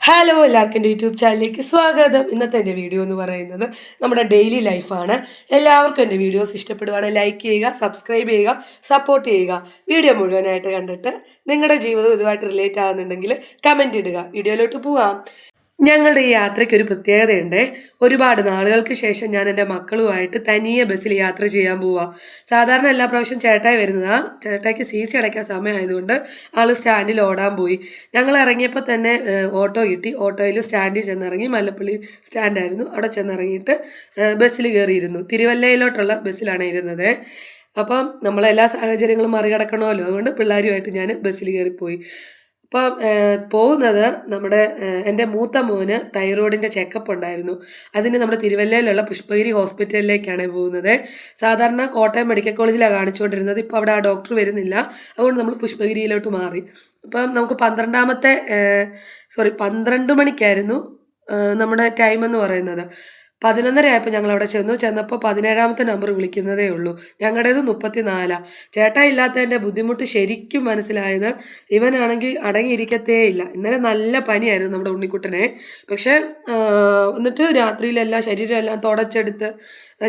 Hello എല്ലാവർക്കും എൻ്റെ YouTube ചാനലിലേക്ക് സ്വാഗതം. ഇന്നത്തെ എൻ്റെ വീഡിയോ എന്ന് പറയുന്നത് നമ്മുടെ ഡെയിലി ലൈഫാണ്. എല്ലാവർക്കും എൻ്റെ വീഡിയോസ് ഇഷ്ടപ്പെടുവാണെങ്കിൽ ലൈക്ക് ചെയ്യുക, സബ്സ്ക്രൈബ് ചെയ്യുക, സപ്പോർട്ട് ചെയ്യുക. വീഡിയോ മുഴുവനായിട്ട് കണ്ടിട്ട് നിങ്ങളുടെ ജീവിതം ഇതുമായിട്ട് റിലേറ്റ് ആകുന്നുണ്ടെങ്കിൽ കമൻറ്റ് ഇടുക. വീഡിയോയിലോട്ട് പോവാം. ഞങ്ങളുടെ ഈ യാത്രയ്ക്ക് ഒരു പ്രത്യേകതയുണ്ട്. ഒരുപാട് നാളുകൾക്ക് ശേഷം ഞാൻ എൻ്റെ മക്കളുമായിട്ട് തനിയെ ബസ്സിൽ യാത്ര ചെയ്യാൻ പോവാം. സാധാരണ എല്ലാ പ്രാവശ്യം ചേട്ടായി വരുന്നതാ. ചേട്ടായിക്ക് സി സി അടയ്ക്കാൻ സമയമായതുകൊണ്ട് ആൾ സ്റ്റാൻഡിൽ ഓടാൻ പോയി. ഞങ്ങൾ ഇറങ്ങിയപ്പോൾ തന്നെ ഓട്ടോ കിട്ടി. ഓട്ടോയിൽ സ്റ്റാൻഡിൽ ചെന്നിറങ്ങി. മല്ലപ്പള്ളി സ്റ്റാൻഡായിരുന്നു. അവിടെ ചെന്നിറങ്ങിയിട്ട് ബസ്സിൽ കയറിയിരുന്നു. തിരുവല്ലയിലോട്ടുള്ള ബസ്സിലാണ് ഇരുന്നത്. അപ്പം നമ്മളെല്ലാ സാഹചര്യങ്ങളും മറികടക്കണമല്ലോ. അതുകൊണ്ട് പിള്ളേരുമായിട്ട് ഞാൻ ബസ്സിൽ കയറിപ്പോയി. അപ്പം പോകുന്നത് നമ്മുടെ എൻ്റെ മൂത്ത മോന് തൈറോയിഡിൻ്റെ ചെക്കപ്പ് ഉണ്ടായിരുന്നു. അതിന് നമ്മുടെ തിരുവല്ലയിലുള്ള പുഷ്പഗിരി ഹോസ്പിറ്റലിലേക്കാണ് പോകുന്നത്. സാധാരണ കോട്ടയം മെഡിക്കൽ കോളേജിലാണ് കാണിച്ചുകൊണ്ടിരുന്നത്. ഇപ്പോൾ അവിടെ ആ ഡോക്ടർ വരുന്നില്ല. അതുകൊണ്ട് നമ്മൾ പുഷ്പഗിരിയിലോട്ട് മാറി. അപ്പം നമുക്ക് 12 മണിക്കായിരുന്നു നമ്മുടെ ടൈം എന്ന് പറയുന്നത്. 11:30 ആയപ്പോൾ ഞങ്ങൾ അവിടെ ചെന്നപ്പോൾ 17ാമത്തെ നമ്പർ വിളിക്കുന്നതേ ഉള്ളൂ. ഞങ്ങളുടേത് 34. ചേട്ടാ ഇല്ലാത്തതിൻ്റെ ബുദ്ധിമുട്ട് ശരിക്കും മനസ്സിലായത്. ഇവനാണെങ്കിൽ അടങ്ങിയിരിക്കത്തേ ഇല്ല. ഇന്നലെ നല്ല പനിയായിരുന്നു നമ്മുടെ ഉണ്ണിക്കുട്ടനെ. പക്ഷേ എന്നിട്ട് രാത്രിയിലെല്ലാം ശരീരമെല്ലാം തുടച്ചെടുത്ത്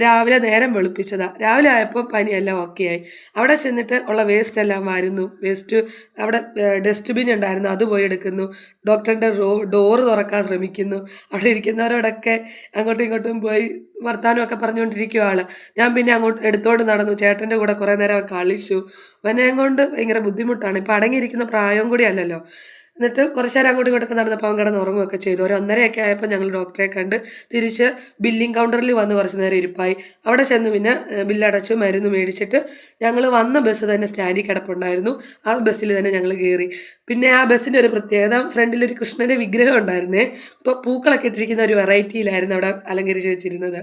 രാവിലെ നേരം വെളുപ്പിച്ചതാണ്. രാവിലെ ആയപ്പോൾ പനിയെല്ലാം ഓക്കെ ആയി. അവിടെ ചെന്നിട്ട് ഉള്ള വേസ്റ്റ് എല്ലാം വാരുന്നു. വേസ്റ്റ് അവിടെ ഡസ്റ്റ്ബിൻ ഉണ്ടായിരുന്നു, അത് പോയി എടുക്കുന്നു. ഡോക്ടറിൻ്റെ ഡോറ് തുറക്കാൻ ശ്രമിക്കുന്നു. അവിടെ ഇരിക്കുന്നവരോടൊക്കെ അങ്ങോട്ടും ഇങ്ങോട്ടും പോയി വർത്താനമൊക്കെ പറഞ്ഞുകൊണ്ടിരിക്കുക ആൾ. ഞാൻ പിന്നെ അങ്ങോട്ട് എടുത്തോണ്ട് നടന്നു. ചേട്ടൻ്റെ കൂടെ കുറേ നേരം കളിച്ചു. അവനെ കൊണ്ട് ഭയങ്കര ബുദ്ധിമുട്ടാണ്. ഇപ്പം അടങ്ങിയിരിക്കുന്ന പ്രായവും കൂടി അല്ലല്ലോ. എന്നിട്ട് കുറച്ച് നേരം അങ്ങോട്ടും ഇങ്ങോട്ടൊക്കെ നടന്നപ്പോൾ അവൻ കിടന്ന് ഉറങ്ങുകയൊക്കെ ചെയ്തു. ഒരു 1:30 ആയപ്പോൾ ഞങ്ങൾ ഡോക്ടറെ കണ്ട് തിരിച്ച് ബില്ലിംഗ് കൗണ്ടറിൽ വന്ന് കുറച്ച് നേരം ഇരിപ്പായി. അവിടെ ചെന്ന് പിന്നെ ബില്ലടച്ച് മരുന്ന് മേടിച്ചിട്ട് ഞങ്ങൾ വന്ന ബസ് തന്നെ സ്റ്റാൻഡിൽ കിടപ്പുണ്ടായിരുന്നു. ആ ബസ്സിൽ തന്നെ ഞങ്ങൾ കയറി. പിന്നെ ആ ബസ്സിൻ്റെ ഒരു പ്രത്യേകത, ഫ്രണ്ടിലൊരു കൃഷ്ണൻ്റെ വിഗ്രഹം ഉണ്ടായിരുന്നേ. ഇപ്പോൾ പൂക്കളൊക്കെ ഇട്ടിരിക്കുന്ന ഒരു വെറൈറ്റിയിലായിരുന്നു അവിടെ അലങ്കരിച്ച് വെച്ചിരുന്നത്.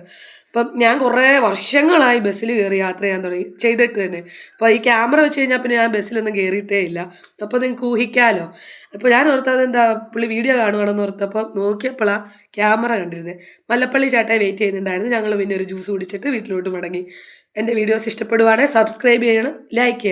അപ്പം ഞാൻ കുറേ വർഷങ്ങളായി ബസ്സിൽ കയറി യാത്ര ചെയ്യാൻ ചെയ്തിട്ട് തന്നെ. അപ്പോൾ ഈ ക്യാമറ വെച്ച് കഴിഞ്ഞാൽ പിന്നെ ഞാൻ ബസ്സിലൊന്നും കയറിയിട്ടേ ഇല്ല. അപ്പോൾ നിങ്ങൾക്ക് ഊഹിക്കാമല്ലോ. അപ്പോൾ ഞാൻ ഓർത്തത് എന്താ പുള്ളി വീഡിയോ കാണുകയാണെന്ന് ഓർത്തപ്പോൾ നോക്കിയപ്പോഴാണ് ക്യാമറ കണ്ടിരുന്നത്. മല്ലപ്പള്ളി ചേട്ടായി വെയിറ്റ് ചെയ്യുന്നുണ്ടായിരുന്നു. ഞങ്ങൾ പിന്നെ ഒരു ജ്യൂസ് കുടിച്ചിട്ട് വീട്ടിലോട്ട് മടങ്ങി. എൻ്റെ വീഡിയോസ് ഇഷ്ടപ്പെടുവാണെങ്കിൽ സബ്സ്ക്രൈബ് ചെയ്യണം, ലൈക്ക് ചെയ്യണം.